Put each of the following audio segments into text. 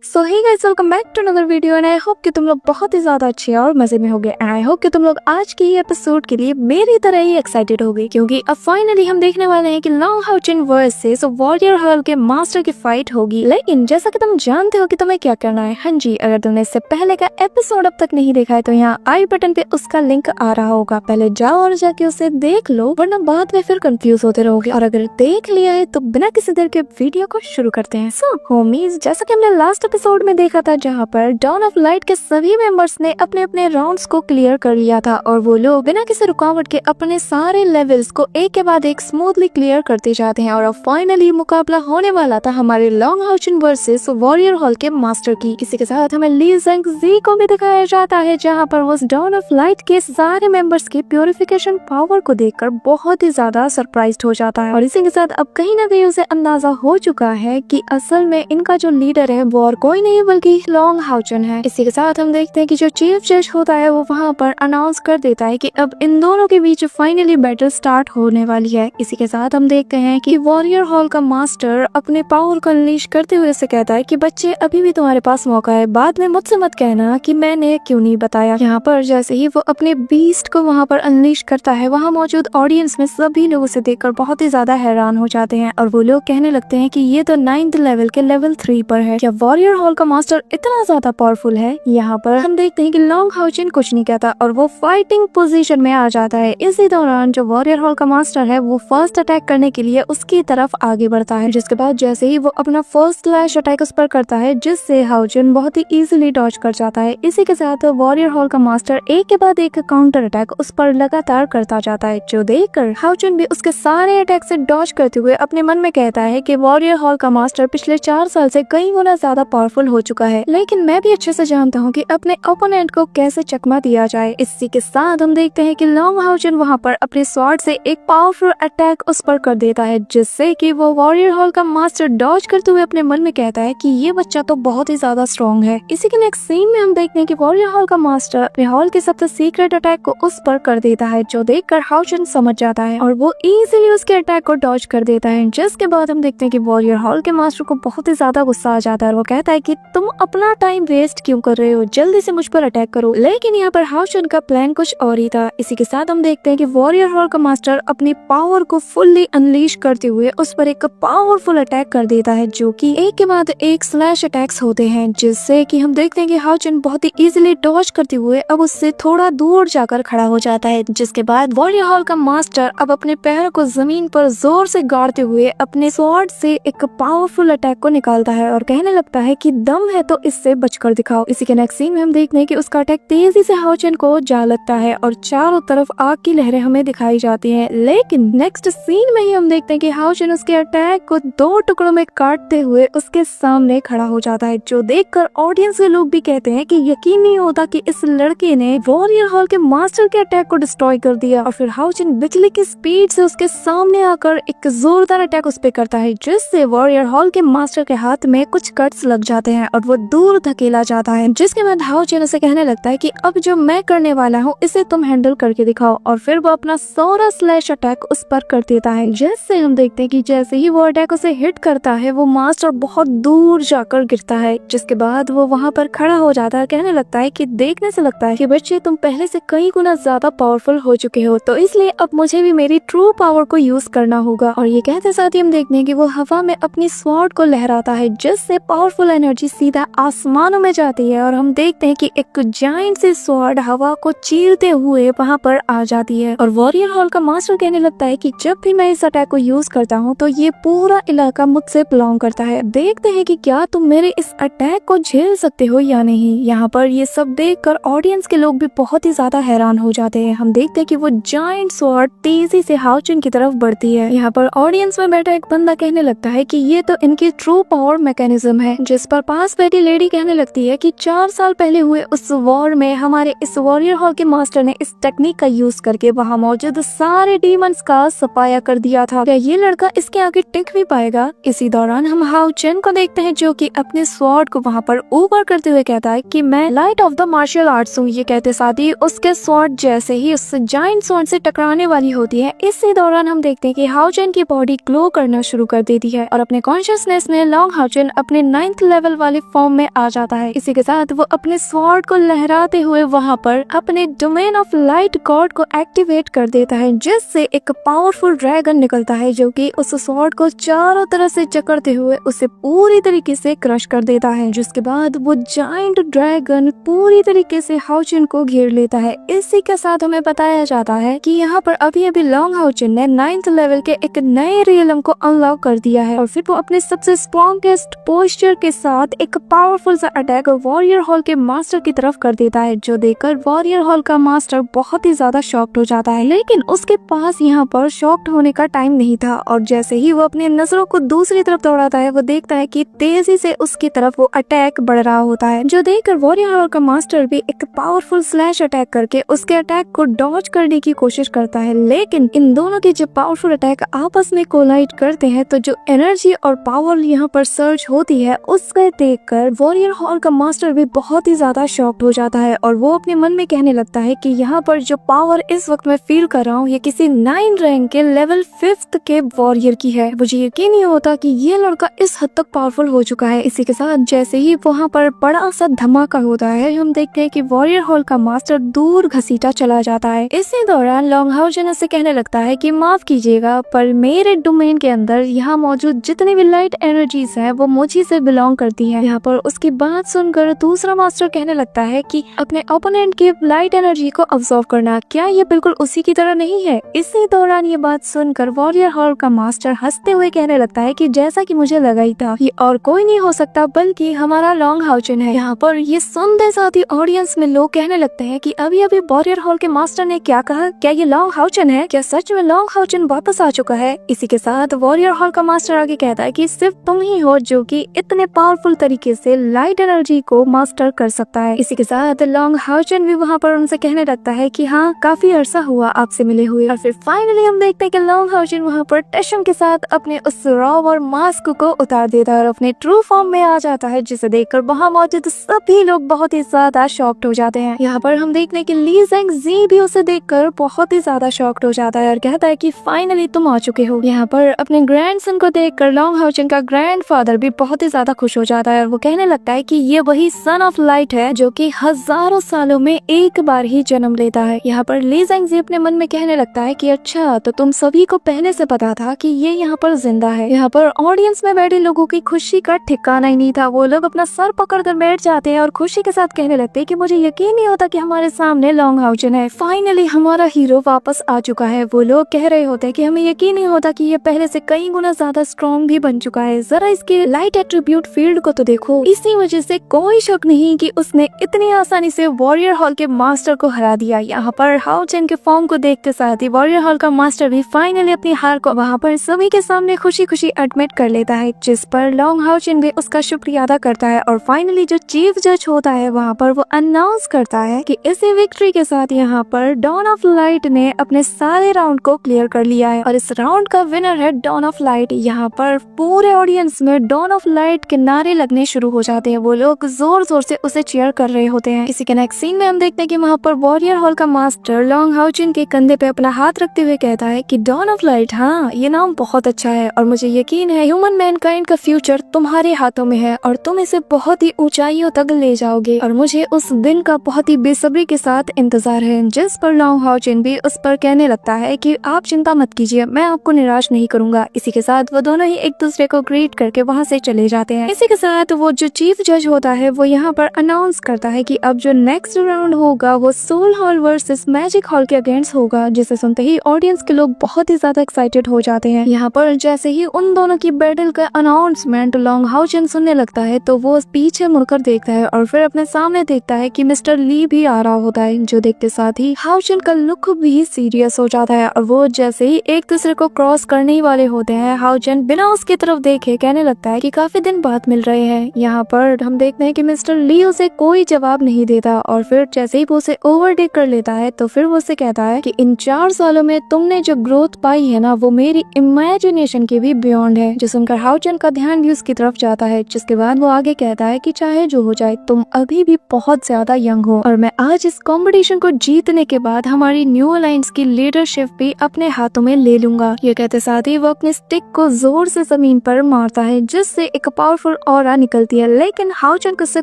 So hey guys, welcome back to another video and I hope कि तुम लोग बहुत ही ज्यादा अच्छे और मजे में होगे एंड आई होप कि तुम लोग आज के ये एपिसोड के लिए मेरी तरह ही एक्साइटेड होगे क्योंकि अब फाइनली हम देखने वाले हैं कि long Houchin versus warrior hall के मास्टर की फाइट होगी। लेकिन जैसा कि तुम जानते हो कि तुम्हें क्या करना है। हाँ जी, अगर तुमने इससे पहले का एपिसोड अब तक नहीं देखा है तो यहाँ आई बटन पे उसका लिंक आ रहा होगा, पहले जाओ और जाके उसे देख लो, वरना बाद में फिर कंफ्यूज होते रहोगे। और अगर देख लिया है तो बिना किसी देर के वीडियो को शुरू करते हैं। सो होमीज, जैसा कि हमने लास्ट एपिसोड में देखा था जहाँ पर डॉन ऑफ लाइट के सभी मेंबर्स ने अपने अपने राउंड्स को क्लियर कर लिया था और वो लोग बिना किसी रुकावट के अपने सारे लेवल्स को एक के बाद एक स्मूथली क्लियर करते जाते हैं। और अब फाइनली मुकाबला होने वाला था हमारे long Houchin versus warrior hall के मास्टर की। इसी के साथ हमें ली ज़ेंग जी को भी दिखाया जाता है जहाँ पर वो डॉन ऑफ लाइट के सारे मेंबर्स के प्योरिफिकेशन पावर को देखकर बहुत ही ज्यादा सरप्राइज्ड हो जाता है। और इसी के साथ अब कहीं ना कहीं उसे अंदाजा हो चुका है कि असल में इनका जो लीडर है वो और कोई नहीं बल्कि लॉन्ग हाउचिन है। इसी के साथ हम देखते हैं कि जो चीफ जज होता है वो वहाँ पर अनाउंस कर देता है कि अब इन दोनों के बीच फाइनली बैटल स्टार्ट होने वाली है। इसी के साथ हम देखते हैं कि वॉरियर हॉल का मास्टर अपने पावर को अनलीश करते हुए से कहता है कि बच्चे अभी भी तुम्हारे पास मौका है, बाद में मुझसे मत कहना कि मैंने क्यों नहीं बताया। यहाँ पर जैसे ही वो अपने बीस्ट को वहाँ पर अनलीश करता है, वहाँ मौजूद ऑडियंस में सभी लोग उसे देखकर बहुत ही ज्यादा हैरान हो जाते हैं और वो लोग कहने लगते हैं कि ये तो 9th लेवल के लेवल 3 पर है। क्या वॉरियर हॉल का मास्टर इतना ज्यादा पावरफुल है? यहाँ पर हम देखते हैं कि लॉन्ग हाउचिन कुछ नहीं कहता और वो फाइटिंग पोजीशन में आ जाता है। इसी दौरान जो वॉरियर हॉल का मास्टर है वो फर्स्ट अटैक करने के लिए उसकी तरफ आगे बढ़ता है, जिसके बाद जैसे ही वो अपना फर्स्ट स्लैश अटैक उस पर करता है जिससे हाउचिन बहुत ही इजीली डॉज कर जाता है। इसी के साथ वॉरियर हॉल का मास्टर एक के बाद एक काउंटर अटैक उस पर लगातार करता जाता है, जो देखकर हाउचिन भी उसके सारे अटैक से डॉज करते हुए अपने मन में कहता है कि वॉरियर हॉल का मास्टर पिछले 4 साल से कई गुना ज्यादा पावरफुल हो चुका है, लेकिन मैं भी अच्छे से जानता हूँ कि अपने ओपोनेंट को कैसे चकमा दिया जाए। इसी के साथ हम देखते हैं कि लॉन्ग हाउचिन वहाँ पर अपने स्वॉर्ड से एक पावरफुल अटैक उस पर कर देता है, जिससे कि वो वॉरियर हॉल का मास्टर डॉज करते हुए अपने मन में कहता है कि ये बच्चा तो बहुत ही ज्यादा स्ट्रॉन्ग है। इसी के नेक्स्ट सीन में हम देखते हैं कि वॉरियर हॉल का मास्टर अपने हॉल के सबसे सीक्रेट अटैक को उस पर कर देता है, जो देखकर हाउचिन समझ जाता है और वो इजीली उसके अटैक को डॉज कर देता है। जिसके बाद हम देखते हैं कि वॉरियर हॉल के मास्टर को बहुत ही ज्यादा गुस्सा आ जाता है और वो कहता है कि तुम अपना टाइम वेस्ट क्यों कर रहे हो, जल्दी से मुझ पर अटैक करो। लेकिन यहाँ पर हाउचिन का प्लान कुछ और ही था। इसी के साथ हम देखते हैं कि वॉरियर हॉल का मास्टर अपनी पावर को फुल्ली अनलीश करते हुए उस पर एक पावरफुल अटैक कर देता है, जो कि एक के बाद एक स्लैश अटैक्स होते हैं, जिससे कि हम देखते हैं कि हाउचिन बहुत ही इजीली डॉज करते हुए अब उससे थोड़ा दूर जाकर खड़ा हो जाता है। जिसके बाद वॉरियर हॉल का मास्टर अब अपने पैर को जमीन पर जोर से गाड़ते हुए अपने स्वॉर्ड से एक पावरफुल अटैक को निकालता है और कहने लगता है कि दम है तो इससे बचकर दिखाओ। इसी के नेक्स्ट सीन में हम देखते हैं कि उसका अटैक तेजी से हाउचिन को जा लगता है और चारों तरफ आग की लहरें हमें दिखाई जाती हैं। लेकिन नेक्स्ट सीन में ही हम देखते हैं कि हाउचिन उसके अटैक को 2 टुकड़ों में काटते हुए उसके सामने खड़ा हो जाता है, जो देखकर ऑडियंस के लोग भी कहते हैं कि यकीन नहीं होता कि इस लड़के ने वॉरियर हॉल के मास्टर के अटैक को डिस्ट्रॉय कर दिया। और फिर हाउचिन बिजली की स्पीड से उसके सामने आकर एक जोरदार अटैक उस पे करता है, जिससे वॉरियर हॉल के मास्टर के हाथ में कुछ कट्स लग जाते हैं और वो दूर धकेला जाता है। जिसके बाद हाउचिन उसे कहने लगता है कि अब जो मैं करने वाला हूँ इसे तुम हैंडल करके दिखाओ। और फिर वो अपना सारा स्लैश अटैक उस पर कर देता है, जिससे हम देखते हैं कि जैसे ही वो अटैक उसे हिट करता है वो मास्टर बहुत दूर जाकर गिरता है। जिसके बाद वो वहाँ पर खड़ा हो जाता है, कहने लगता है कि देखने से लगता है कि बच्चे तुम पहले से कई गुना ज्यादा पावरफुल हो चुके हो, तो इसलिए अब मुझे भी मेरी ट्रू पावर को यूज करना होगा। और ये कहते साथ ही हम देखते हैं कि वो हवा में अपनी स्वॉर्ड को लहराता है, जिससे पावरफुल एनर्जी सीधा आसमानों में जाती है और हम देखते हैं कि एक जायंट सी स्वॉर्ड हवा को चीरते हुए वहाँ पर आ जाती है। और वॉरियर हॉल का मास्टर कहने लगता है कि जब भी मैं इस अटैक को यूज करता हूँ तो ये पूरा इलाका मुझसे बिलोंग करता है, देखते हैं कि क्या तुम मेरे इस अटैक को झेल सकते हो या नहीं। यहाँ पर ये सब देखकर ऑडियंस के लोग भी बहुत ही ज्यादा हैरान हो जाते हैं। हम देखते हैं कि वो जायंट स्वॉर्ड तेजी से हाउचिन की तरफ बढ़ती है। यहाँ पर ऑडियंस में बैठा एक बंदा कहने लगता है कि ये तो इनकी ट्रू पावर मैकेनिज्म है, जिस पर पास बैठी लेडी कहने लगती है कि 4 साल पहले हुए उस वॉर में हमारे इस वॉरियर हॉल के मास्टर ने इस टेक्निक का यूज करके वहाँ मौजूद सारे डीमंस का सफाया कर दिया था। क्या ये लड़का इसके आगे टिक भी पाएगा? इसी दौरान हम हाउचिन को देखते हैं जो कि अपने स्वॉर्ड को वहाँ पर ऊपर करते हुए कहता है कि मैं light of the martial arts हूँ। ये कहते साथ ही उसके स्वॉर्ड जैसे ही उस जायंट स्वॉर्ड से टकराने वाली होती है। इसी दौरान हम देखते हैं कि हाउचिन की बॉडी ग्लो करना शुरू कर देती है और अपने कॉन्शियसनेस में लॉन्ग हाउचिन अपने 9th लेवल वाली फॉर्म में आ जाता है। इसी के साथ वो अपने स्वॉर्ड को लहराते हुए वहाँ पर अपने डोमेन ऑफ लाइट गॉड को एक्टिवेट कर देता है, जिससे एक पावरफुल ड्रैगन निकलता है जो कि उस स्वॉर्ड को चारों तरफ से जकड़ते हुए उसे पूरी तरीके से क्रश कर देता है। जिसके बाद वो जायंट ड्रैगन पूरी तरीके से हाउचिन को घेर लेता है। इसी के साथ हमें बताया जाता है कि यहाँ पर अभी लॉन्ग हाउचिन ने 9th लेवल के एक नए रियलम को अनलॉक कर दिया है और फिर वो अपने सबसे स्ट्रॉन्गेस्ट पोस्चर के साथ एक पावरफुल सा अटैक वॉरियर हॉल के मास्टर की तरफ कर देता है, जो देखकर वॉरियर हॉल का मास्टर बहुत ही ज्यादा शॉक्ड हो जाता है। लेकिन उसके पास यहाँ पर शॉक्ड होने का टाइम नहीं था और जैसे ही वो अपनी नजरों को दूसरी तरफ दौड़ाता है वो देखता है कि तेजी से उसकी तरफ वो अटैक बढ़ रहा होता है, जो देखकर वॉरियर हॉल का मास्टर भी एक पावरफुल स्लैश अटैक करके उसके अटैक को डॉज करने की कोशिश करता है। लेकिन इन दोनों के जब पावरफुल अटैक आपस में कोलाइड करते हैं तो जो एनर्जी और पावर यहाँ पर सर्च होती है उसको देखकर वॉरियर हॉल का मास्टर भी बहुत ही ज्यादा शॉक्ड हो जाता है और वो अपने मन में कहने लगता है कि यहाँ पर जो पावर इस वक्त मैं फील कर रहा हूँ ये किसी 9 रैंक के लेवल 5th के वॉरियर की है। मुझे यकीन नहीं होता कि ये लड़का इस हद तक पावरफुल हो चुका है। इसी के साथ जैसे ही वहाँ पर बड़ा सा धमाका होता है हम देखते हैं कि वॉरियर हॉल का मास्टर दूर घसीटा चला जाता है। इसी दौरान लॉन्ग हाउचिन से कहने लगता है कि माफ कीजिएगा पर मेरे डोमेन के अंदर यहाँ मौजूद जितनी भी लाइट एनर्जीज है वो मुझी से बिलोंग करती है। यहाँ पर उसकी बात सुनकर दूसरा मास्टर कहने लगता है कि अपने ओपोनेंट की लाइट एनर्जी को अब्सॉर्ब करना, क्या ये बिल्कुल उसी की तरह नहीं है? इसी दौरान ये बात सुनकर वॉरियर हॉल का मास्टर हंसते हुए कहने लगता है कि जैसा कि मुझे लगा ही था, ये और कोई नहीं हो सकता बल्कि हमारा लॉन्ग हाउचिन है। यहाँ पर ये सुनते साथ ही ऑडियंस में लोग कहने लगते हैं कि अभी अभी वॉरियर हॉल के मास्टर ने क्या कहा, क्या ये लॉन्ग हाउचिन है? क्या सच में लॉन्ग हाउचिन वापस आ चुका है? इसी के साथ वॉरियर हॉल का मास्टर आगे कहता है कि सिर्फ तुम ही हो जो कि इतने पावरफुल तरीके से लाइट एनर्जी को मास्टर कर सकता है। इसी के साथ लॉन्ग हाउचिन भी वहाँ पर उनसे कहने लगता है कि हाँ काफी अरसा हुआ आपसे मिले हुए। और फिर फाइनली हम देखते हैं कि लॉन्ग हाउचिन वहाँ पर टेशम के साथ अपने उस रॉब और मास्क को उतार देता है और अपने ट्रू फॉर्म में आ जाता है, जिसे देखकर वहाँ मौजूद सभी लोग बहुत ही ज्यादा शॉक्ड हो जाते हैं। यहाँ पर हम देखते हैं कि ली ज़ेंग जी भी उसे देखकर बहुत ही ज्यादा शॉक्ड हो जाता है और कहता है कि फाइनली तुम आ चुके हो। यहाँ पर अपने ग्रैंडसन को देखकर लॉन्ग हाउचिन का ग्रैंडफादर भी बहुत ही ज्यादा खुश हो जाता है और वो कहने लगता है कि ये वही सन ऑफ लाइट है जो कि हजारों सालों में एक बार ही जन्म लेता है। यहाँ पर ली ज़ेंग जी अपने मन में कहने लगता है कि अच्छा तो तुम सभी को पहले से पता था कि ये यहाँ पर जिंदा है। यहाँ पर ऑडियंस में बैठे लोगों की खुशी का ठिकाना ही नहीं था। वो लोग अपना सर पकड़ कर बैठ जाते हैं और खुशी के साथ कहने लगते हैं कि मुझे यकीन नहीं होता कि हमारे सामने लॉन्ग हाउचिन है, फाइनली हमारा हीरो वापस आ चुका है। वो लोग कह रहे होते हैं कि हमें यकीन नहीं होता कि ये पहले से कई गुना ज्यादा स्ट्रॉन्ग भी बन चुका है, जरा इसके लाइट एट्रीब्यूट फील्ड को तो देखो। इसी वजह से कोई शक नहीं कि उसने इतनी आसानी से वॉरियर हॉल के मास्टर को हरा दिया। यहाँ पर हाउचिन के फॉर्म को देखते साथ ही वॉरियर हॉल का मास्टर भी फाइनली अपनी हार को वहाँ पर सभी के सामने खुशी खुशी एडमिट कर लेता है, जिस पर लॉन्ग हाउचिन भी उसका शुक्रिया अदा करता है। और फाइनली जो चीफ जज होता है वहाँ पर वो अनाउंस करता है कि इसी विक्ट्री के साथ यहाँ पर डॉन ऑफ लाइट ने अपने सारे राउंड को क्लियर कर लिया है और इस राउंड का विनर है डॉन ऑफ लाइट। यहाँ पर पूरे ऑडियंस में डॉन ऑफ लाइट के नारे लगने शुरू हो जाते हैं, वो लोग जोर जोर से उसे चीयर कर रहे होते हैं। इसी के नेक्स्ट सीन में हम देखते हैं कि वहाँ पर वॉरियर हॉल का मास्टर लॉन्ग हाउचिन के कंधे पे अपना हाथ रखते हुए कहता है कि डॉन ऑफ लाइट, हाँ ये नाम बहुत अच्छा है और मुझे यकीन है ह्यूमन मैनकाइंड का फ्यूचर तुम्हारे हाथों में है और तुम इसे बहुत ही ऊंचाइयों तक ले जाओगे और मुझे उस दिन का बहुत ही बेसब्री के साथ इंतजार है। जिस पर लॉन्ग हाउचिन भी उस पर कहने लगता है कि आप चिंता मत कीजिए, मैं आपको निराश नहीं करूंगा। इसी के साथ वो दोनों ही एक दूसरे को ग्रीट करके वहाँ से चले जाते हैं। इसी के साथ वो जो चीफ जज होता है वो यहाँ पर अनाउंस करता है कि अब जो नेक्स्ट राउंड होगा वो soul hall versus magic hall के अगेंस्ट होगा, जिसे सुनते ही ऑडियंस के लोग बहुत ही ज्यादा एक्साइटेड हो जाते हैं। यहाँ पर जैसे ही उन दोनों की बैटल का अनाउंसमेंट लॉन्ग हाउचिन सुनने लगता है तो वो पीछे मुड़कर देखता है और फिर अपने सामने देखता है कि मिस्टर ली भी आ रहा होता है, जो देखते साथ ही हाउचिन का लुक भी सीरियस हो जाता है और वो जैसे ही एक दूसरे को क्रॉस करने ही वाले होते हैं हाउचिन बिना उसकी तरफ देखे कहने लगता है कि काफी दिन बाद मिल रहे हैं। यहाँ पर हम देखते हैं कि मिस्टर ली उसे कोई जवाब नहीं देता और फिर जैसे ही वो उसे ओवरटेक कर लेता है तो फिर वो उसे कहता है कि इन 4 सालों में तुमने जो ग्रोथ पाई है ना वो मेरी इमेजिनेशन के भी बियॉन्ड है। जो सुनकर हाउचिन का ध्यान भी उसकी तरफ जाता है, जिसके बाद वो आगे कहता है कि चाहे जो हो जाए तुम अभी भी बहुत ज्यादा यंग हो और मैं आज इस कंपटीशन को जीतने के बाद हमारी न्यू अलायंस की लीडरशिप भी अपने हाथों में ले लूंगा। ये कहते साथ ही वो अपने स्टिक को जोर से जमीन पर मारता है, जिससे एक पावरफुल ऑरा निकलती है, लेकिन हाओचन को उससे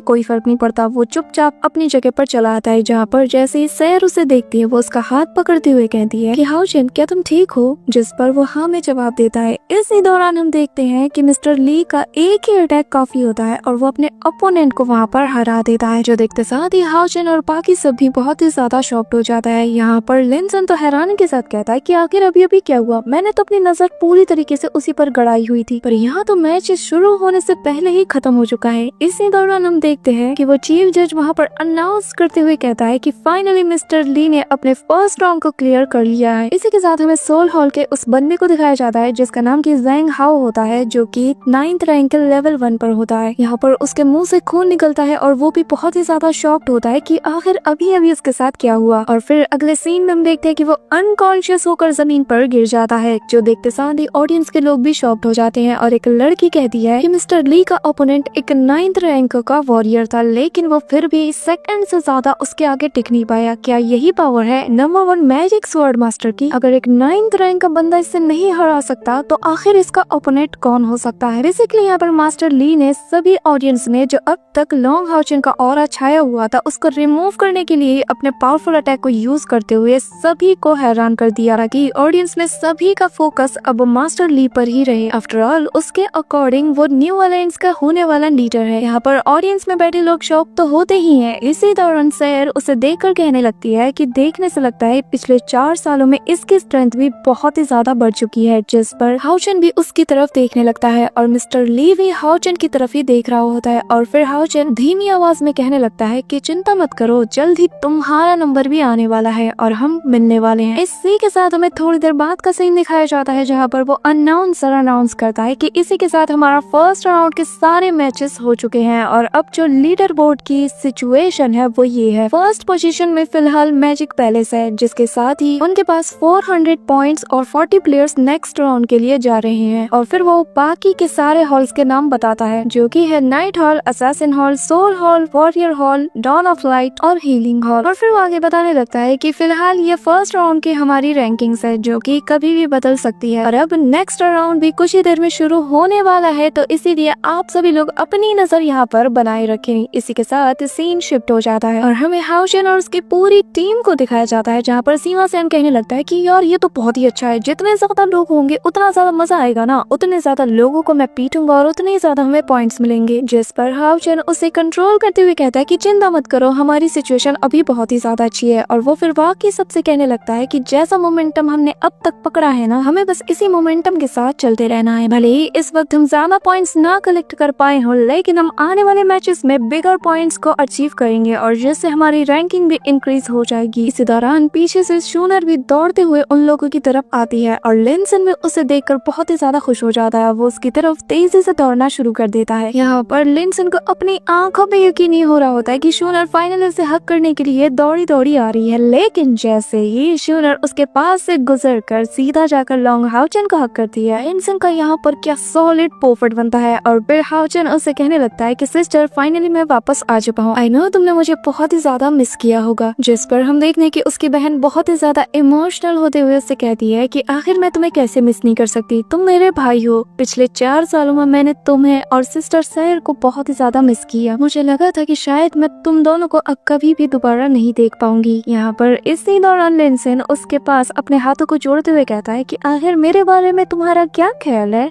कोई फर्क नहीं पड़ता। वो चुपचाप अपनी जगह पर चला आता है, जहाँ पर जैसे ही सैर उसे देखती है वो उसका हाथ पकड़ते हुए कहती है कि हाओचन क्या तुम ठीक हो, जिस पर वो हाँ में जवाब देता है। इसी दौरान हम देखते हैं कि मिस्टर ली का एक ही अटैक काफी होता है और वो अपने अपोनेंट को वहाँ पर हरा देता है, जो देखते साथ ही हाओचन और बाकी सब भी बहुत ही ज्यादा शॉक्ड हो जाता है। यहाँ पर लिनसन तो हैरानी के साथ कहता है कि आखिर अभी अभी क्या हुआ, मैंने तो अपनी नजर पूरी तरीके से उसी पर गड़ाई हुई थी, पर यहाँ तो मैच शुरू होने से पहले ही खत्म हो चुका है। इसी दौरान हम देखते हैं कि वो चीफ जज वहाँ पर अनाउंस करते हुए कहता है कि फाइनली मिस्टर ली ने अपने फर्स्ट राउंड को क्लियर कर लिया है। इसी के साथ हमें सोल हॉल के उस बंदे को दिखाया जाता है जिसका नाम की जैंग हाओ होता है, जो कि 9th रैंक के लेवल 1 पर होता है। यहाँ पर उसके मुंह से खून निकलता है और वो भी बहुत ही ज्यादा शॉक्ड होता है कि आखिर अभी अभी उसके साथ क्या हुआ। और फिर अगले सीन में हम देखते हैं कि वो अनकॉन्शियस होकर जमीन पर गिर जाता है, जो देखते साथ ही ऑडियंस के लोग भी शॉक्ड हो जाते हैं। और एक लड़की कहती है कि मिस्टर ली का ओपोनेंट एक 9th रैंक का वॉरियर था, लेकिन वो फिर भी सेकंड से ज्यादा उसके आगे टिक नहीं पाया। क्या यही पावर है नंबर 1 मैजिक स्वॉर्ड मास्टर की? अगर एक 9th रैंक का बंदा इससे नहीं हरा सकता तो आखिर इसका ओपोनेंट कौन हो सकता है? बेसिकली यहाँ पर मास्टर ली ने सभी ऑडियंस में जो अब तक लॉन्ग हाओचन का ऑरा छाया हुआ था उसको रिमूव करने के लिए अपने पावरफुल अटैक को यूज करते हुए सभी को हैरान कर दिया कि ऑडियंस में सभी का फोकस अब मास्टर ली पर ही रहे। आफ्टर ऑल उसके अकॉर्डिंग वो न्यू अलायंस का होने वाला लीडर है। यहाँ पर ऑडियंस में बैठे लोग शॉक तो होते ही हैं। इसी दौरान सैर उसे देखकर कहने लगती है कि देखने से लगता है पिछले 4 सालों में इसकी स्ट्रेंथ भी बहुत ही ज्यादा बढ़ चुकी है, जिस पर हाओचन भी उसकी तरफ देखने लगता है और मिस्टर ली भी हाओचन की तरफ ही देख रहा होता है। और फिर हाओचन धीमी आवाज में कहने लगता है कि चिंता मत करो, जल्द ही तुम्हारा नंबर भी आने वाला है और हम मिलने वाले हैं। इसी के साथ हमें थोड़ी देर बाद का सीन दिखाया जाता है जहाँ पर वो अनाउंसर अनाउंस करता है कि इसी के साथ हमारा फर्स्ट राउंड के सारे मैचेस हो चुके हैं और अब जो लीडर बोर्ड की सिचुएशन है वो ये है। फर्स्ट पोजीशन में फिलहाल मैजिक पैलेस है, जिसके साथ ही उनके पास 400 पॉइंट्स और 40 प्लेयर्स नेक्स्ट राउंड के लिए जा रहे हैं। और फिर वो बाकी के सारे हॉल्स के नाम बताता है, जो कि है night hall, assassin hall, soul hall, warrior hall, dawn of light और हीलिंग हॉल। और फिर वो आगे बताने लगता है कि फिलहाल ये फर्स्ट राउंड की हमारी रैंकिंग्स है, जो कि कभी भी बदल सकती है और अब नेक्स्ट राउंड भी कुछ ही देर में शुरू होने वाला है, तो इसीलिए आप सभी लोग अपनी नजर यहाँ पर बनाए रखें। इसी के साथ सीन शिफ्ट हो जाता है और हमें हाओचन और उसकी पूरी टीम को दिखाया जाता है, जहाँ पर सीमा सेन कहने लगता है कि यार ये तो बहुत ही अच्छा है, जितने ज्यादा लोग होंगे उतना ज्यादा मजा आएगा ना, उतने ज्यादा लोगों को मैं पीटूंगा और उतने ही ज्यादा हमें पॉइंट्स मिलेंगे। जिस पर हाओचन उसे कंट्रोल करते हुए कहता है कि चिंता मत करो, हमारी सिचुएशन अभी बहुत ही ज्यादा अच्छी है। और वो फिर बाकी सबसे कहने लगता है कि जैसा मोमेंटम हमने अब तक पकड़ा है ना, हमें बस इसी मोमेंटम के साथ चलते रहना है। भले ही इस वक्त हम ज्यादा पॉइंट्स ना कलेक्ट कर पाए हो, लेकिन हम आने वाले मैचेस में बिगर पॉइंट्स को अचीव करेंगे और जिससे हमारी रैंकिंग भी इंक्रीज हो जाएगी। इसी दौरान पीछे से शूनर भी दौड़ते हुए उन लोगों की तरफ आती है और लिनसन भी उसे देखकर बहुत ही ज्यादा खुश हो जाता है। वो उसकी तरफ तेजी से दौड़ना शुरू कर देता है। यहाँ पर लिनसन को अपनी आंखों पे यकीन नहीं हो रहा होता है कि शूनर फाइनली उसे हक करने के लिए दौड़ी दौड़ी आ रही है, लेकिन जैसे ही शूनर उसके पास से गुजर कर सीधा जाकर लॉन्ग हाओचन को हक करती है, लिनसन का यहाँ पर क्या सॉलिड पोपट बनता है। और फिर हाओचन उसे कहने लगता है कि सिस्टर फाइनली मैं वापस आ चुका हूँ, आई नो तुमने मुझे बहुत ही ज्यादा मिस किया होगा। जिस पर हम देखने की उसकी बहन बहुत ही ज्यादा इमोशनल होते हुए उससे कहती है कि आखिर मैं तुम्हें कैसे मिस नहीं कर सकती, तुम मेरे भाई हो। पिछले 4 सालों में मैंने तुम्हें और सिस्टर सैर को बहुत ही ज्यादा मिस किया। मुझे लगा था कि शायद मैं तुम दोनों को अब कभी भी दोबारा नहीं देख पाऊंगी। यहाँ पर इसी दौरान लिनसन उसके पास अपने हाथों को जोड़ते हुए कहता है कि आखिर मेरे बारे में तुम्हारा क्या ख्याल है।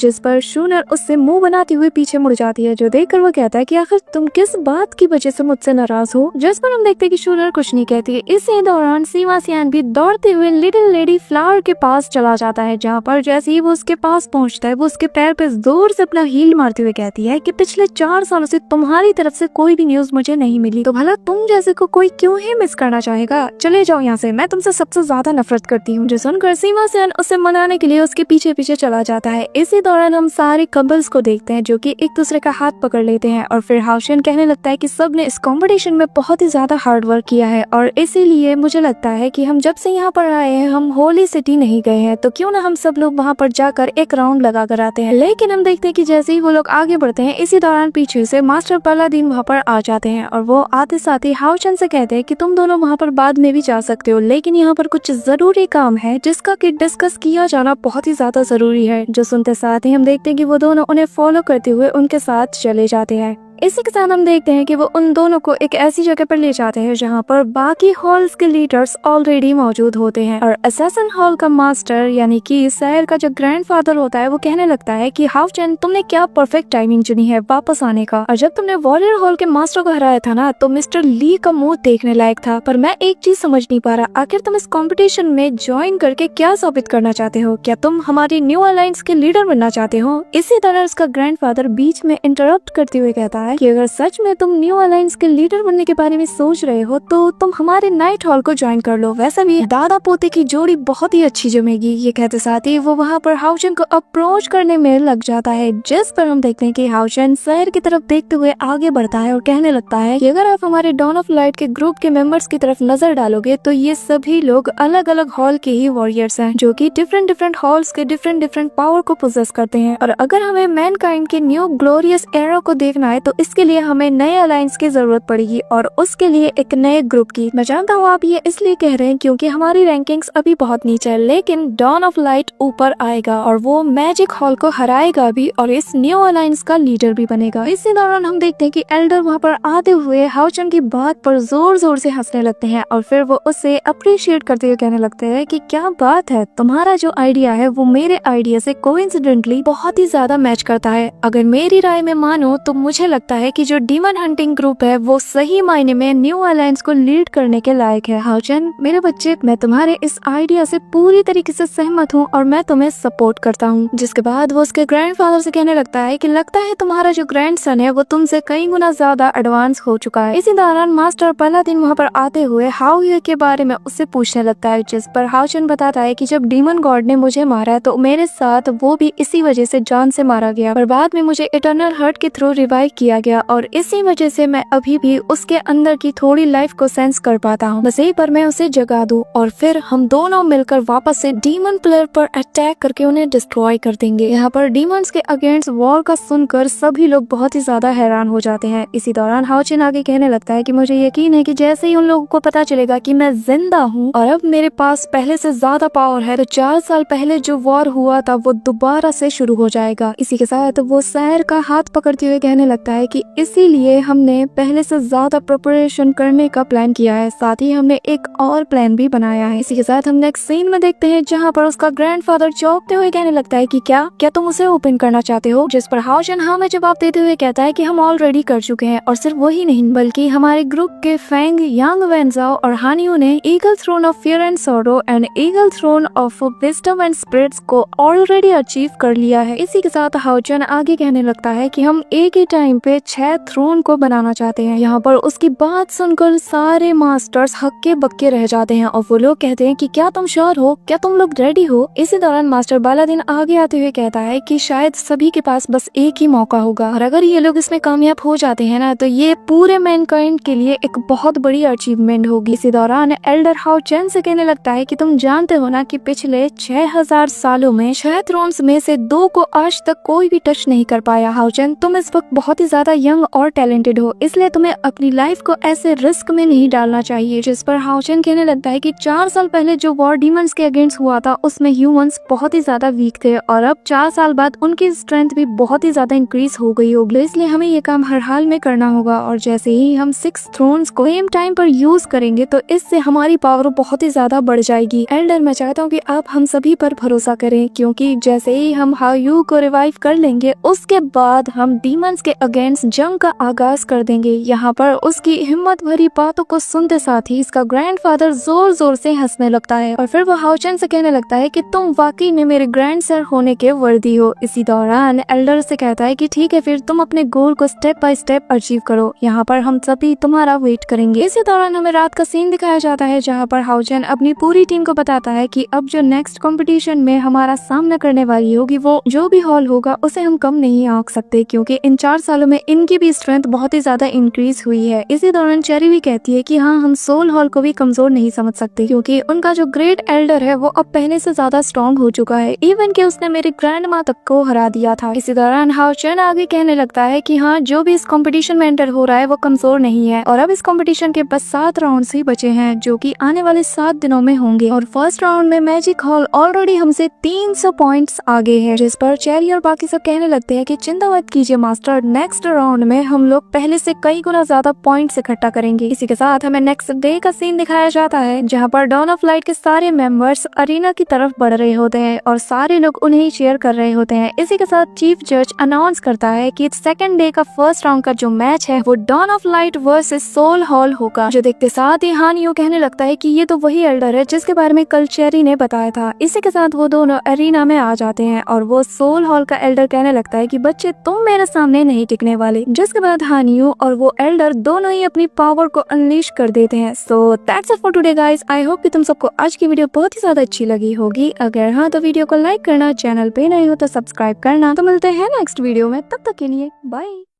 जिस पर शूनर उससे मुंह बनाती हुई पीछे मुड़ जाती है, जो देखकर वो कहता है कि आखिर तुम किस बात की वजह से मुझसे नाराज हो। जिस पर हम देखते हैं कि शूनर कुछ नहीं कहती है। इसी दौरान सीमा सियान भी दौड़ते हुए लिटिल लेडी फ्लावर के पास चला जाता है, जहाँ पर जैसे ही वो उसके पास पहुँचता है वो उसके पैर पे जोर से अपना हील मारते हुए कहती है कि पिछले 4 सालों से तुम्हारी तरफ से कोई भी न्यूज मुझे नहीं मिली, तो भला तुम जैसे को कोई क्यों ही मिस करना चाहेगा। चले जाओ यहाँ से, मैं तुमसे सबसे ज्यादा नफरत करती हूँ। जो सुनकर सीमा सियान उसे मनाने के लिए उसके पीछे पीछे चला जाता है। इसी दौरान हम सारे कपल्स को देखते हैं जो कि एक दूसरे का हाथ पकड़ लेते हैं और फिर हाओचन कहने लगता है कि सब ने इस कंपटीशन में बहुत ही ज्यादा हार्ड वर्क किया है और इसीलिए मुझे लगता है कि हम जब से यहाँ पर आए हैं हम होली सिटी नहीं गए हैं, तो क्यों ना हम सब लोग वहाँ पर जाकर एक राउंड लगा कर आते हैं। लेकिन हम देखते हैं कि जैसे ही वो लोग आगे बढ़ते हैं इसी दौरान पीछे से मास्टर पलादीन वहाँ पर आ जाते हैं और वो आते साथ ही हाओचन से कहते हैं कि तुम दोनों वहाँ पर बाद में भी जा सकते हो, लेकिन यहाँ पर कुछ जरूरी काम है जिसका कि डिस्कस किया जाना बहुत ही ज्यादा जरूरी है। जो सुनते साथ साथ ही हम देखते हैं कि वो दोनों उन्हें फॉलो करते हुए उनके साथ चले जाते हैं। इसी के साथ हम देखते हैं कि वो उन दोनों को एक ऐसी जगह पर ले जाते हैं जहाँ पर बाकी हॉल्स के लीडर्स ऑलरेडी मौजूद होते हैं और असैसिन हॉल का मास्टर यानी कि सायर का जो ग्रैंडफादर होता है वो कहने लगता है कि हाउ चेन, तुमने क्या परफेक्ट टाइमिंग चुनी है वापस आने का, और जब तुमने वॉरियर हॉल के मास्टर को हराया था ना तो मिस्टर ली का मुंह देखने लायक था। पर मैं एक चीज समझ नहीं पा रहा, आखिर तुम इस कॉम्पिटिशन में ज्वाइन करके क्या साबित करना चाहते हो? क्या तुम हमारी न्यू अलायंस के लीडर बनना चाहते हो? इसी तरह उसका ग्रैंडफादर बीच में इंटरप्ट करते हुए कहता है कि अगर सच में तुम न्यू अलायंस के लीडर बनने के बारे में सोच रहे हो तो तुम हमारे नाइट हॉल को ज्वाइन कर लो, वैसा भी दादा पोते की जोड़ी बहुत ही अच्छी जमेगी। ये कहते साथ ही वो वहाँ पर हाउचन को अप्रोच करने में लग जाता है, जिस पर हम देखते हैं कि हाउचन शहर की तरफ देखते हुए आगे बढ़ता है और कहने लगता है कि अगर आप हमारे डॉन ऑफ लाइट के ग्रुप के मेंबर्स की तरफ नजर डालोगे तो ये सभी लोग अलग अलग हॉल के ही वॉरियर्स हैं जो कि डिफरेंट हॉल्स के डिफरेंट पावर को पोजेस करते हैं, और अगर हमें मैनकाइंड के न्यू ग्लोरियस एरा को देखना है तो इसके लिए हमें नए अलायंस की जरूरत पड़ेगी और उसके लिए एक नए ग्रुप की। मैं जानता हूँ आप ये इसलिए कह रहे हैं क्योंकि हमारी रैंकिंग्स अभी बहुत नीचे है, लेकिन डॉन ऑफ लाइट ऊपर आएगा और वो मैजिक हॉल को हराएगा भी और इस न्यू अलायंस का लीडर भी बनेगा। इसी दौरान हम देखते हैं कि एल्डर वहाँ पर आते हुए हाउचन की बात पर जोर जोर से हंसने लगते हैं और फिर वो उसे अप्रिशिएट करते हुए कहने लगते हैं कि क्या बात है, तुम्हारा जो आइडिया है वो मेरे आइडिया से कोइंसिडेंटली बहुत ही ज्यादा मैच करता है। अगर मेरी राय में मानो तो मुझे लगता है कि जो डीमन हंटिंग ग्रुप है वो सही मायने में न्यू अलायंस को लीड करने के लायक है। हाउचन मेरे बच्चे, मैं तुम्हारे इस आइडिया से पूरी तरीके से सहमत हूँ और मैं तुम्हें सपोर्ट करता हूँ। जिसके बाद वो उसके ग्रैंडफादर से कहने लगता है कि लगता है तुम्हारा जो ग्रैंडसन है वो तुमसे कई गुना ज्यादा एडवांस हो चुका है। इसी दौरान मास्टर पहला दिन वहाँ पर आते हुए हाउ ये के बारे में उससे पूछने लगता है, जिस पर हाउचन बताता है कि जब डीमन गॉड ने मुझे मारा तो मेरे साथ वो भी इसी वजह से जान से मारा गया, पर बाद में मुझे इटर्नल हर्ट के थ्रू रिवाइव किया गया और इसी वजह से मैं अभी भी उसके अंदर की थोड़ी लाइफ को सेंस कर पाता हूँ। बस यही पर मैं उसे जगा दूं और फिर हम दोनों मिलकर वापस से डीमन प्लेयर पर अटैक करके उन्हें डिस्ट्रॉय कर देंगे। यहाँ पर डीमंस के अगेंस्ट वॉर का सुनकर सभी लोग बहुत ही ज्यादा हैरान हो जाते हैं। इसी दौरान हाउचिन आगे कहने लगता है कि मुझे यकीन है कि जैसे ही उन लोगों को पता चलेगा कि मैं जिंदा हूँ और अब मेरे पास पहले से ज्यादा पावर है तो 4 साल पहले जो वॉर हुआ था वो दोबारा से शुरू हो जाएगा। इसी के साथ वो सैर का हाथ पकड़ते हुए कहने लगता है कि इसीलिए हमने पहले से ज्यादा प्रिपरेशन करने का प्लान किया है, साथ ही हमने एक और प्लान भी बनाया है। इसी के साथ हम नेक्स्ट सीन में देखते हैं जहाँ पर उसका ग्रैंडफादर चौंकते हुए कहने लगता है कि क्या तुम उसे ओपन करना चाहते हो? जिस पर हाउचन हाँ में जवाब देते हुए कहता है कि हम ऑलरेडी कर चुके हैं और सिर्फ वही नहीं बल्कि हमारे ग्रुप के फैंग, यांग वेंजाओ और हानियो ने eagle throne of fear and sorrow and eagle throne of wisdom and spirits को ऑलरेडी अचीव कर लिया है। इसी के साथ हाउचन आगे कहने लगता है कि हम एक ही टाइम पे 6 थ्रोन को बनाना चाहते हैं। यहाँ पर उसकी बात सुनकर सारे मास्टर्स हक्के बक्के रह जाते हैं और वो लोग कहते हैं कि क्या तुम श्योर हो, क्या तुम लोग रेडी हो? इसी दौरान मास्टर बालादिन आगे आते हुए कहता है कि शायद सभी के पास बस एक ही मौका होगा और अगर ये लोग इसमें कामयाब हो जाते हैं ना तो ये पूरे मैनकाइंड के लिए एक बहुत बड़ी अचीवमेंट होगी। इसी दौरान एल्डर हाउचन से कहने लगता है कि तुम जानते हो ना कि पिछले 6000 सालों में 6 थ्रोन्स में से 2 को आज तक कोई भी टच नहीं कर पाया। हाउचन तुम इस वक्त बहुत ही ज्यादा यंग और टैलेंटेड हो, इसलिए तुम्हें अपनी लाइफ को ऐसे रिस्क में नहीं डालना चाहिए। जिस पर हाउचन कहने लगता है कि 4 साल पहले जो वॉर डीमंस के अगेंस्ट हुआ था उसमें ह्यूमंस बहुत ही ज्यादा वीक थे और अब 4 साल बाद उनकी स्ट्रेंथ भी बहुत ही ज्यादा इंक्रीज हो गई होगी, इसलिए हमें ये काम हर हाल में करना होगा और जैसे ही हम 6 थ्रोन्स को सेम टाइम पर यूज करेंगे तो इससे हमारी पावर बहुत ही ज्यादा बढ़ जाएगी। एल्डर मैं चाहता हूँ कि आप हम सभी पर भरोसा करें क्योंकि जैसे ही हम हायू को रिवाइव कर लेंगे उसके बाद हम डीमंस के अगेंस्ट जंग का आगाज कर देंगे। यहाँ पर उसकी हिम्मत भरी बातों को सुनते साथ ही इसका ग्रैंडफादर जोर जोर से हंसने लगता है और फिर वो हाउचन से कहने लगता है कि तुम वाकई में मेरे ग्रैंडसन होने के वर्दी हो। इसी दौरान एल्डर से कहता है कि ठीक है फिर तुम अपने गोल को स्टेप बाय स्टेप अचीव करो, यहाँ पर हम सभी तुम्हारा वेट करेंगे। इसी दौरान हमें रात का सीन दिखाया जाता है जहाँ पर हाउचन अपनी पूरी टीम को बताता है कि अब जो नेक्स्ट कंपटीशन में हमारा सामना करने वाली होगी वो जो भी हॉल होगा उसे हम कम नहीं आंक सकते क्योंकि इन 4 सालों में इनकी भी स्ट्रेंथ बहुत ही ज्यादा इंक्रीज हुई है। इसी दौरान चेरी भी कहती है कि हाँ, हम सोल हॉल को भी कमजोर नहीं समझ सकते, क्योंकि उनका जो ग्रेट एल्डर है वो अब पहले से ज्यादा स्ट्रॉन्ग हो चुका है, इवन कि उसने मेरी ग्रैंड माँ तक को हरा दिया था। इसी दौरान हाओ चेन आगे कहने लगता है कि हाँ, जो भी इस कंपटीशन में एंटर हो रहा है वो कमजोर नहीं है, और अब इस कंपटीशन के बस 7 राउंड्स ही बचे हैं, जो कि आने वाले 7 दिनों में होंगे। और फर्स्ट राउंड में मैजिक हॉल ऑलरेडी हमसे 300 पॉइंट्स आगे है, जिस पर चेरी और बाकी सब कहने लगते हैं कि चिंता मत कीजिए मास्टर, नेक्स्ट राउंड में हम लोग पहले से कई गुना ज्यादा पॉइंट्स इकट्ठा करेंगे। इसी के साथ हमें नेक्स्ट डे का सीन दिखाया जाता है, जहाँ पर डॉन ऑफ लाइट के सारे मेंबर्स अरीना की तरफ बढ़ रहे होते हैं और सारे लोग उन्हें चीयर कर रहे होते हैं। इसी के साथ चीफ जज अनाउंस करता है कि सेकंड डे का फर्स्ट राउंड का जो मैच है वो dawn of light versus soul hall होगा, जो देखते साथ ही हान यू कहने लगता है कि ये तो वही एल्डर है जिसके बारे में कल चेरी ने बताया था। इसी के साथ वो दोनों अरीना में आ जाते हैं और वो सोल हॉल का एल्डर कहने लगता है कि बच्चे तुम मेरे सामने नहीं टिकने वाले, जिसके बाद हान यू और वो एल्डर दोनों ही अपनी पावर को अनलीश कर देते हैं। So that's it for today guys. I hope कि तुम सबको आज की वीडियो बहुत ही ज्यादा अच्छी लगी होगी। अगर हाँ तो वीडियो को लाइक करना, चैनल पे नए हो तो सब्सक्राइब करना। तो मिलते हैं नेक्स्ट वीडियो में, तब तक के लिए बाय।